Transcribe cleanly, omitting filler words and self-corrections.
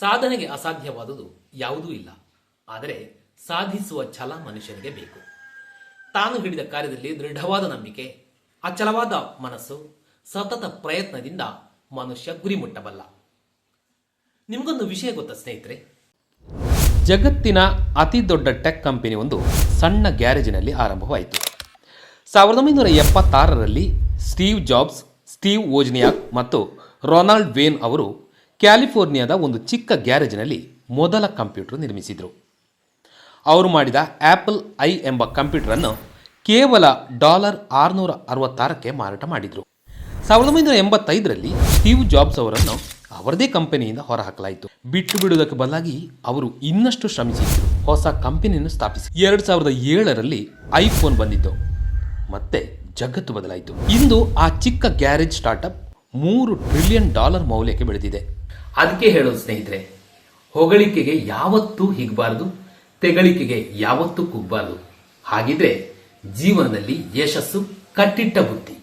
ಸಾಧನೆಗೆ ಅಸಾಧ್ಯವಾದುದು ಯಾವುದೂ ಇಲ್ಲ. ಆದರೆ ಸಾಧಿಸುವ ಛಲ ಮನುಷ್ಯನಿಗೆ ಬೇಕು. ತಾನು ಹಿಡಿದ ಕಾರ್ಯದಲ್ಲಿ ದೃಢವಾದ ನಂಬಿಕೆ, ಅಚಲವಾದ ಮನಸ್ಸು, ಸತತ ಪ್ರಯತ್ನದಿಂದ ಮನುಷ್ಯ ಗುರಿ ಮುಟ್ಟಬಲ್ಲ. ನಿಮಗೊಂದು ವಿಷಯ ಗೊತ್ತಾ ಸ್ನೇಹಿತರೆ? ಜಗತ್ತಿನ ಅತಿ ದೊಡ್ಡ ಟೆಕ್ ಕಂಪನಿ ಒಂದು ಸಣ್ಣ ಗ್ಯಾರೇಜಿನಲ್ಲಿ ಆರಂಭವಾಯಿತು. 1976ರಲ್ಲಿ ಸ್ಟೀವ್ ಜಾಬ್ಸ್, ಸ್ಟೀವ್ ವೋಜ್ನಿಯಾಕ್ ಮತ್ತು ರೊನಾಲ್ಡ್ ವೇನ್ ಅವರು ಕ್ಯಾಲಿಫೋರ್ನಿಯಾದ ಒಂದು ಚಿಕ್ಕ ಗ್ಯಾರೇಜಿನಲ್ಲಿ ಮೊದಲ ಕಂಪ್ಯೂಟರ್ ನಿರ್ಮಿಸಿದರು. ಅವರು ಮಾಡಿದ ಆಪಲ್ ಐ ಎಂಬ ಕಂಪ್ಯೂಟರನ್ನು ಕೇವಲ $666ಕ್ಕೆ ಮಾರಾಟ ಮಾಡಿದರು. 1985ರಲ್ಲಿ ಸ್ಟೀವ್ ಜಾಬ್ಸ್ ಅವರನ್ನು ಅವರದೇ ಕಂಪನಿಯಿಂದ ಹೊರಹಾಕಲಾಯಿತು. ಬಿಟ್ಟು ಬಿಡುವುದಕ್ಕೆ ಬದಲಾಗಿ ಅವರು ಇನ್ನಷ್ಟು ಶ್ರಮಿಸಿದರು, ಹೊಸ ಕಂಪನಿಯನ್ನು ಸ್ಥಾಪಿಸಿ. 2007ರಲ್ಲಿ ಐಫೋನ್ ಬಂದಿತ್ತು, ಮತ್ತೆ ಜಗತ್ತು ಬದಲಾಯಿತು. ಇಂದು ಆ ಚಿಕ್ಕ ಗ್ಯಾರೇಜ್ ಸ್ಟಾರ್ಟ್ಅಪ್ $3 ಟ್ರಿಲಿಯನ್ ಮೌಲ್ಯಕ್ಕೆ ಬೆಳೆದಿದೆ. ಅದಕ್ಕೆ ಹೇಳೋದು ಸ್ನೇಹಿತರೆ, ಹೊಗಳಿಕೆಗೆ ಯಾವತ್ತೂ ಹಿಗ್ಬಾರ್ದು, ತೆಗಳಿಕೆಗೆ ಯಾವತ್ತೂ ಕುಗ್ಬಾರ್ದು. ಹಾಗಿದ್ರೆ ಜೀವನದಲ್ಲಿ ಯಶಸ್ಸು ಕಟ್ಟಿಟ್ಟ ಬುತ್ತಿ.